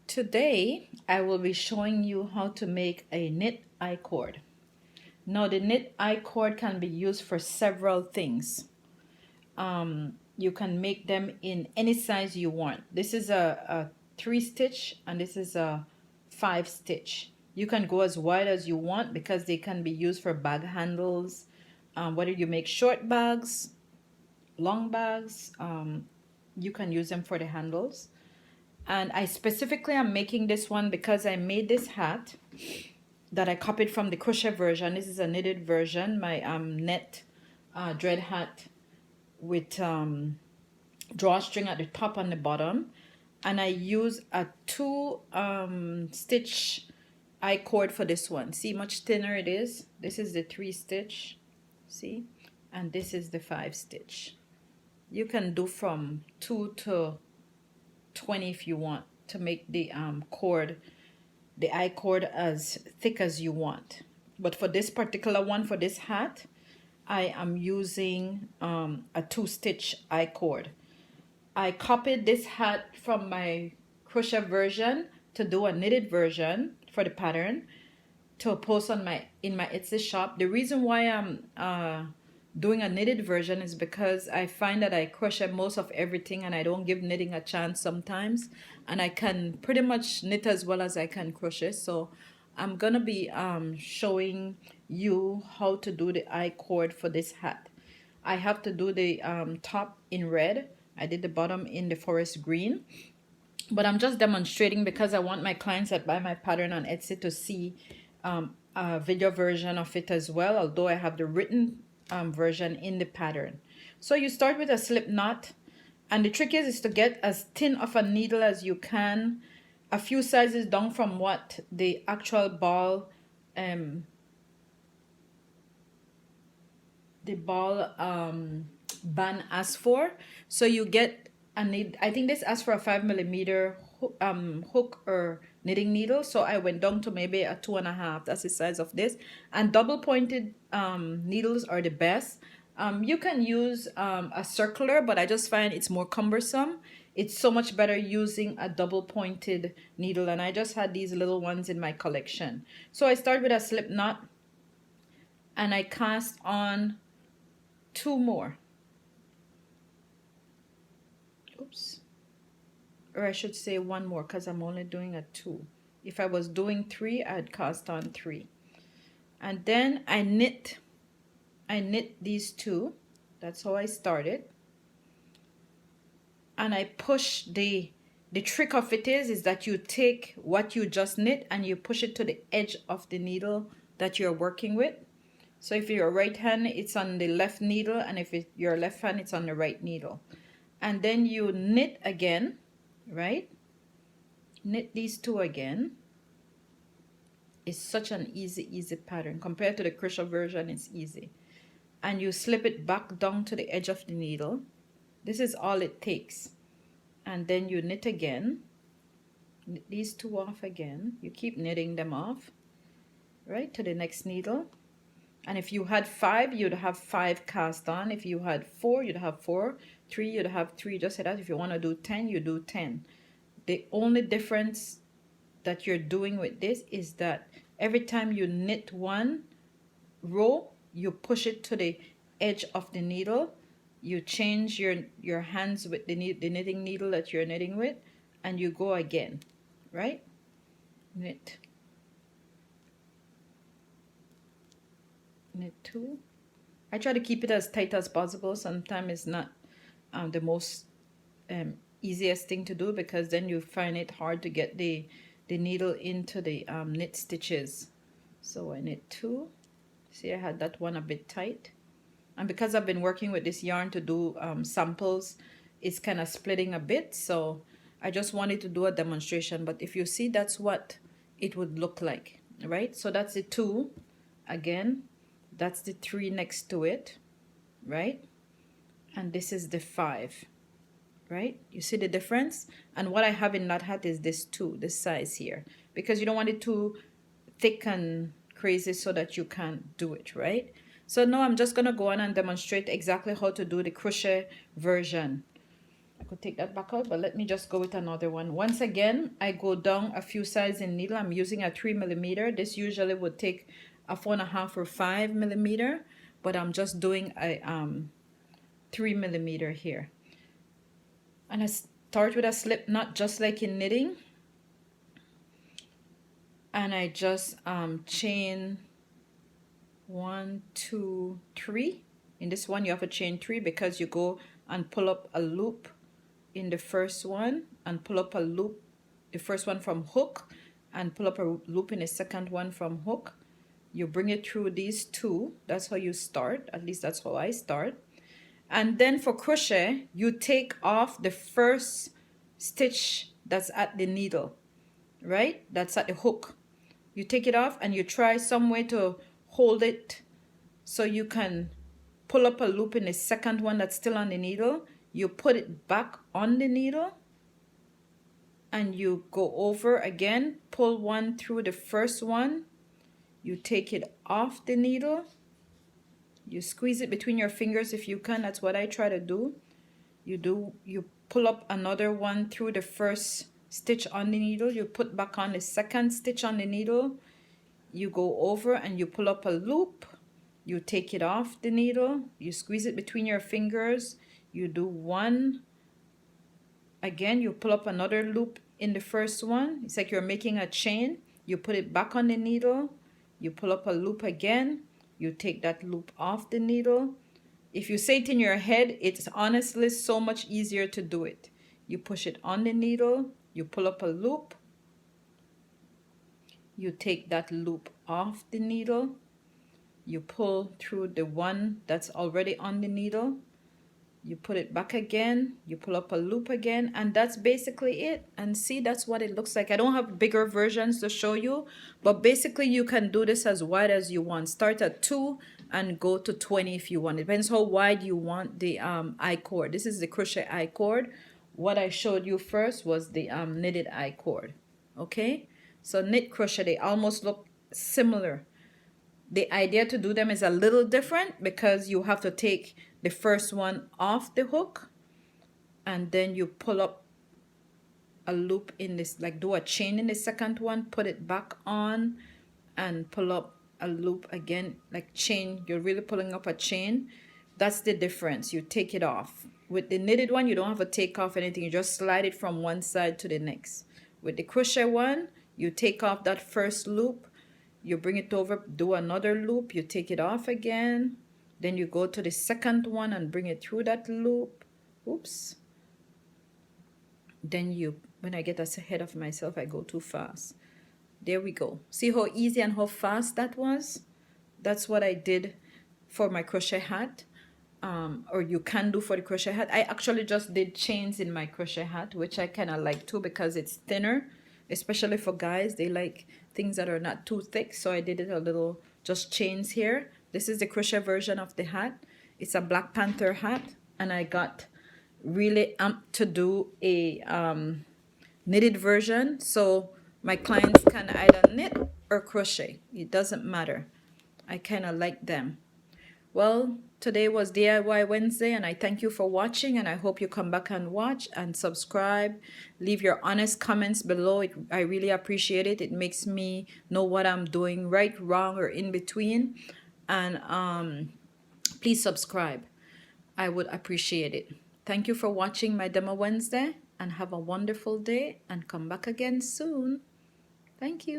Today I will be showing you how to make a knit I-cord. Now the knit I-cord can be used for several things. You can make them in any size you want. This is a 3-stitch and this is a 5-stitch. You can go as wide as you want because they can be used for bag handles. Whether you make short bags, long bags, you can use them for the handles. And I specifically am making this one because I made this hat that I copied from the crochet version. This is a knitted version, my net dread hat with drawstring at the top and the bottom. And I use a 2-stitch I-cord for this one. See much thinner it is. This is the 3-stitch, see? And this is the 5-stitch. You can do from 2 to 20 if you want to make the cord, the I-cord, as thick as you want. But for this particular one, for this hat, I am using a 2-stitch I-cord. I copied this hat from my crochet version to do a knitted version for the pattern to post on in my Etsy shop. The reason why I'm doing a knitted version is because I find that I crochet most of everything and I don't give knitting a chance sometimes, and I can pretty much knit as well as I can crochet. So I'm gonna be showing you how to do the I-cord for this hat. I have to do the top in red. I did the bottom in the forest green, but I'm just demonstrating because I want my clients that buy my pattern on Etsy to see a video version of it as well, although I have the written version in the pattern. So you start with a slip knot, and the trick is to get as thin of a needle as you can, a few sizes down from what the actual ball band asks for. So you get a need, I think this asks for a 5mm hook or knitting needle, so I went down to maybe a 2.5. That's the size of this. And double pointed needles are the best. You can use a circular, but I just find it's more cumbersome. It's so much better using a double pointed needle, and I just had these little ones in my collection. So I start with a slip knot and I cast on 2 more. Oops. Or I should say 1 more because I'm only doing a 2. If I was doing 3, I'd cast on 3. And then I knit these 2. That's how I started. And I push the trick of it is that you take what you just knit and you push it to the edge of the needle that you're working with. So if you're right hand, it's on the left needle, and if you're left hand, it's on the right needle. And then you knit again, right? Knit these 2 again. It's such an easy pattern. Compared to the crochet version, it's easy. And you slip it back down to the edge of the needle. This is all it takes. And then you knit again. Knit these 2 off again. You keep knitting them off, right, to the next needle. And if you had 5, you'd have 5 cast on. If you had 4, you'd have 4. 3, you'd have 3, just like that. If you want to do 10, you do 10. The only difference that you're doing with this is that every time you knit 1 row, you push it to the edge of the needle. You change your hands with the knitting needle that you're knitting with, and you go again, right? Knit 2. I try to keep it as tight as possible. Sometimes it's not the most easiest thing to do, because then you find it hard to get the needle into the knit stitches. So I knit 2. See, I had that one a bit tight, and because I've been working with this yarn to do samples, it's kind of splitting a bit, so I just wanted to do a demonstration. But if you see, that's what it would look like, right? So that's the 2 again. That's the 3 next to it, right? And this is the 5, right? You see the difference? And what I have in that hat is this 2, this size here, because you don't want it too thick and crazy so that you can't do it, right? So now I'm just gonna go on and demonstrate exactly how to do the crochet version. could take that back out, but let me just go with another one. Once again, I go down a few sizes in needle. I'm using a 3mm. This usually would take a 4.5 or 5mm, but I'm just doing a 3mm here. And I start with a slip knot just like in knitting, and I just chain 1, 2, 3. In this one you have to chain 3 because you go and pull up a loop in the first one and pull up a loop, the first one from hook, and pull up a loop in the second one from hook. You bring it through these two. That's how you start. At least that's how I start. And then for crochet, you take off the first stitch that's at the needle, right? That's at the hook. You take it off and you try some way to hold it so you can pull up a loop in the second one that's still on the needle. You put it back on the needle and you go over again, pull one through the first one. You take it off the needle. You squeeze it between your fingers if you can. That's what I try to do. You pull up another one through the first stitch on the needle. You put back on the second stitch on the needle. You go over and you pull up a loop. You take it off the needle. You squeeze it between your fingers. You do one. Again, you pull up another loop in the first one. It's like you're making a chain. You put it back on the needle. You pull up a loop again. You take that loop off the needle. If you say it in your head, it's honestly so much easier to do it. You push it on the needle. You pull up a loop. You take that loop off the needle. You pull through the one that's already on the needle. You put it back again. You pull up a loop again. And that's basically it. And see, that's what it looks like. I don't have bigger versions to show you. But basically, you can do this as wide as you want. Start at 2 and go to 20 if you want. It depends how wide you want the I-cord. This is the crochet I-cord. What I showed you first was the knitted I-cord. Okay? So knit crochet, they almost look similar. The idea to do them is a little different because you have to take the first one off the hook and then you pull up a loop in this, like do a chain in the second one, put it back on and pull up a loop again, like chain. You're really pulling up a chain. That's the difference. You take it off. With the knitted one, you don't have to take off anything. You just slide it from one side to the next. With the crochet one, you take off that first loop. You bring it over, do another loop, you take it off again. Then you go to the second one and bring it through that loop. Oops. Then when I get ahead of myself, I go too fast. There we go. See how easy and how fast that was? That's what I did for my crochet hat. Or you can do for the crochet hat. I actually just did chains in my crochet hat, which I kind of like too because it's thinner. Especially for guys, they like things that are not too thick. So I did it a little, just chains here. This is the crochet version of the hat. It's a Black Panther hat. And I got really amped to do a knitted version. So my clients can either knit or crochet. It doesn't matter. I kind of like them. Well, today was DIY Wednesday and I thank you for watching and I hope you come back and watch and subscribe. Leave your honest comments below. I really appreciate it. It makes me know what I'm doing right, wrong, or in between. And please subscribe. I would appreciate it. Thank you for watching my Demo Wednesday and have a wonderful day and come back again soon. Thank you.